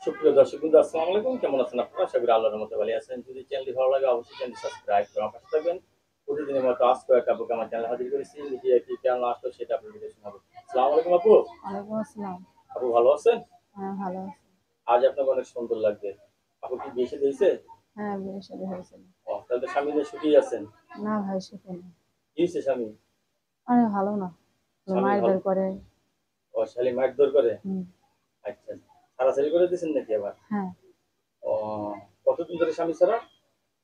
সুপ্রিয় দর্শকবৃন্দ, আসসালামু আলাইকুম। কেমন আছেন আপনারা? আশা করি আল্লাহর রহমতে ভালো আছেন। যদি চ্যানেলটি ভালো লাগে অবশ্যই চ্যানেলটি সাবস্ক্রাইব করে আমার পাশে থাকবেন। প্রতিদিনের মতো আজকেও একটা আপুকে আমার চ্যানেলে হাজির করেছি। মিডিয়া কি কেন আসলো সেটা আপনাদের শোনাবো। আসসালামু আলাইকুম আপু। ওয়ালাইকুম আসসালাম। আপু ভালো আছেন? হ্যাঁ, ভালো আছি। আজ আপনাকে অনেক সুন্দর লাগবে। আপু কি বিয়ে শাদী হয়েছে? হ্যাঁ, বিয়ে শাদী হয়েছিল। ও, তাহলে তো স্বামী নিয়ে সুখী আছেন। না ভাই, সুখী না। কি হয়েছে স্বামী? আরে ভালো না। স্বামী ভালো? মারধর করে। ও, শালী মারধর করে? হুম। আচ্ছা, ছাড়াছাড়ি করে দিয়েছেন নাকি আবার? হ্যাঁ। ও, কতদিন ধরে স্বামী ছাড়া?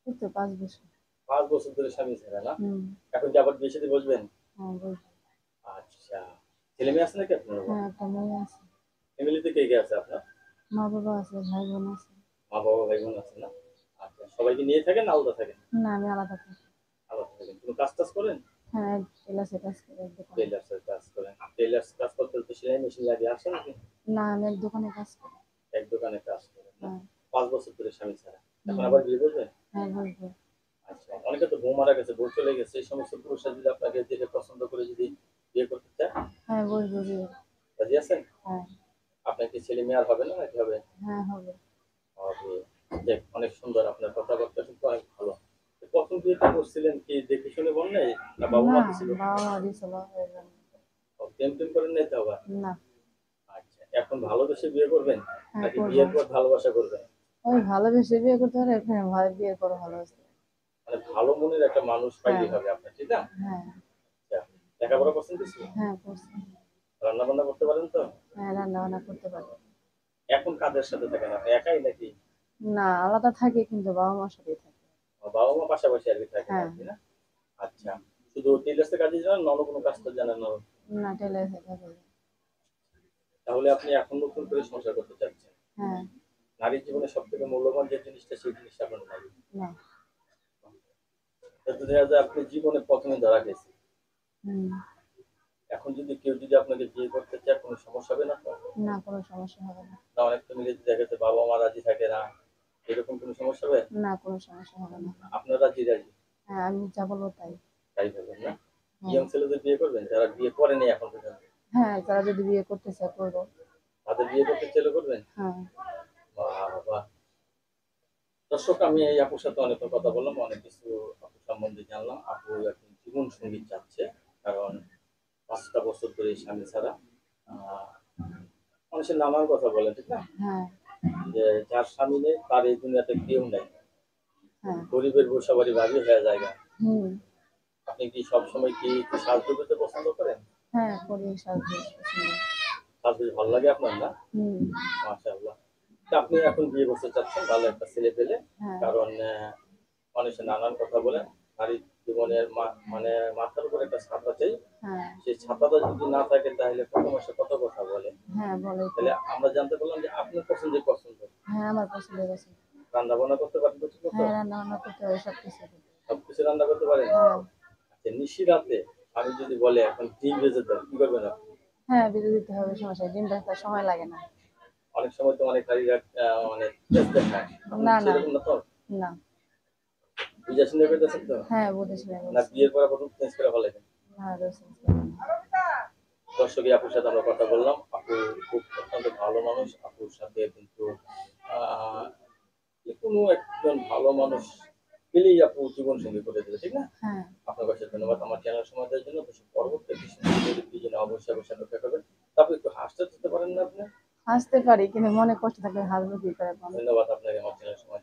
এই তো 5 বছর। 5 বছর ধরে স্বামী ছাড়া না? হুম। এখন কি আবার বিয়ে শাদী বসবেন? হ্যাঁ, বলছি। আচ্ছা, ছেলে মেয়ে আছে নাকি আপনার? হ্যাঁ, একটা মেয়ে আছে। ফ্যামিলিতে কে কে আছে আপনার? মা বাবা আছে, ভাই বোন আছে। মা বাবা ভাই বোন আছে না? আচ্ছা, সবাইকে নিয়ে থাকেন না আলাদা থাকেন? না, আমি আলাদা থাকি। আলাদা থাকেন। কোনো কাজ টাজ করেন? হ্যাঁ, টেলার্সে কাজ করি এক দোকানে। টেইলার্স এর কাজ করেন। টেইলার্স কাজ করতে হলে তো সেলাই মেশিন লাগে, আসে নাকি? না, আমি এক দোকানে কাজ করি। এক দোকানে কাজ করেন না? হ্যাঁ। 5 বছর ধরে স্বামী ছাড়া। এখন হুম। আবার বিয়ে করবেন? হ্যাঁ, বলবো। আচ্ছা, অনেকে তো বউ মারা গেছে, বউ চলে গেছে, এই সমস্ত পুরুষরা যদি আপনাকে দেখে পছন্দ করে যদি বিয়ে করতে চায়, হ্যাঁ, বলবো বিয়ে। রাজি আছেন? হ্যাঁ। আপনার কি ছেলে মেয়ে আর হবে না নাকি হবে? হ্যাঁ, হবে। হবে। যাক, অনেক সুন্দর, আপনার কথাবার্তা কিন্তু অনেক ভালো। তো প্রথম বিয়েটা করছিলেন কি দেখে শুনে বললে, না বাবা না, মা দিছিল? বাবা মা দিয়েছিল এই জন্য। ও, প্রেম টেম করেন নাই তো আবার? না। আচ্ছা, এখন ভালোবেসে বিয়ে করবেন হ্যাঁ, নাকি করবো। বিয়ের পর ভালোবাসা করবেন? ওই ভালোবেসে বিয়ে করতে হলে এখানে ভালো বিয়ে করা ভালো আছে। মানে ভালো মনের একটা মানুষ হ্যাঁ। পাইলেই হবে আপনার, ঠিক না? হ্যাঁ। আচ্ছা, লেখাপড়া পছন্দ কিছু? হ্যাঁ, করছি। রান্না বান্না করতে পারেন তো? হ্যাঁ, রান্না বান্না করতে পারি। এখন কাদের সাথে থাকেন আপনি, একাই নাকি? না, আলাদা থাকি কিন্তু বাবা মার সাথেই থাকি। বাবা মা পাশাপাশি আর কি থাকেন হ্যাঁ। আর কি না? আচ্ছা, শুধু টেইলার্সের কাজই জানেন না অন্য কোনো কাজ তো জানেন না? না, টেলার্সে থাকি। তাহলে আপনি এখন নতুন করে সংসার করতে চাচ্ছেন? হ্যাঁ। নারীর জীবনে সব থেকে মূল্যবান যে জিনিসটা সেই জিনিসটা আপনার নাই? না। তো দেখা যায় আপনি জীবনে প্রথমে ধরা গেছে, হুম। এখন যদি কেউ যদি আপনাকে বিয়ে করতে চায় কোনো সমস্যা হবে না তো? না, কোনো সমস্যা হবে না। না, অনেক ফ্যামিলি দেখা যাচ্ছে বাবা মা রাজি থাকে না, এরকম কোনো সমস্যা হবে? না, কোনো সমস্যা হবে না। আপনার রাজি রাজি? হ্যাঁ, আমি যা বলবো তাই। তাই বলবেন না? হ্যাঁ। ইয়ং ছেলেদের বিয়ে করবেন যারা বিয়ে করেনি এখন পর্যন্ত? হ্যাঁ, তারা যদি বিয়ে করতে চায় করবো। তাদের বিয়ে করতে চাইলে করবেন? হ্যাঁ। বাহ বাহ। দর্শক, আমি এই আপুর সাথে অনেকক্ষণ কথা বললাম, অনেক কিছু আপু সম্বন্ধে জানলাম। আপু এখন জীবন সঙ্গী চাচ্ছে, কারণ 5টা বছর ধরে স্বামী ছাড়া। আহ, মানুষের নানান কথা বলে, ঠিক না? হ্যাঁ। যে যার স্বামী নেই তার এই দুনিয়াতে কেউ নেই, হ্যাঁ। গরিবের বউ সবারই ভাবি হয়ে যায়। হুম। আপনি কি সবসময় কি একটু সাহায্য করতে পছন্দ করেন? হ্যাঁ, করি সাহায্য পছন্দ। সাহায্য ভালো লাগে আপনার না? হুম। মাশাআল্লাহ। তা আপনি এখন বিয়ে করতে চাচ্ছেন ভালো একটা ছেলে পেলে, হ্যাঁ। কারণ মানুষের নানান কথা বলে। নারীর জীবনের মানে মাথার উপর একটা ছাতা চাই, হ্যাঁ। সেই ছাতাটা যদি না থাকে তাহলে কত মাসে কত কথা বলে। হ্যাঁ, বলে তো। তাহলে আমরা জানতে পারলাম যে আপনার পছন্দের পছন্দ। হ্যাঁ, আমার পছন্দের পছন্দ। রান্না বান্না করতে পারেন পছন্দ তো? হ্যাঁ, রান্না বান্না করতে হবে, সবকিছু করতে হবে। সবকিছু রান্না করতে পারেন? হ্যাঁ। আচ্ছা, নিশি রাতে আমি যদি বলে এখন ডিম ভেজে দেন, কি করবেন আপনি? হ্যাঁ, বিদ্যুৎ দিতে হবে, সমস্যা নেই। ডিম ভাজতে সময় লাগে না। অনেক সময় তো অনেক নারীরা মানে তেজ দেখায়, আপনি না, না। সেরকম না তো? না। বুঝে শুনে পেতেছেন তো? হ্যাঁ, বুঝেছি না বলছি। বিয়ের পর আবার চেঞ্জ করে ফেলেন? না, বুঝেছি। দর্শক, আপুর সাথে আমরা কথা বললাম। আপু খুব অত্যন্ত ভালো মানুষ। আপুর সাথে কিন্তু আহ যেকোনো একজন ভালো মানুষ পেলেই আপু জীবন সঙ্গী করে দেবে, ঠিক না? হ্যাঁ। আপনার কাছে ধন্যবাদ আমার চ্যানেল সময় দেওয়ার জন্য। দর্শক, পরবর্তী একটি সুন্দর জন্য অবশ্যই অবশ্যই অপেক্ষা করবেন। তারপর একটু হাসতে দিতে পারেন না আপনি? হাসতে পারি কিন্তু মনে কষ্ট থাকলে হাসবো কি করে বলো? ধন্যবাদ আপনাকে আমার চ্যানেল সময়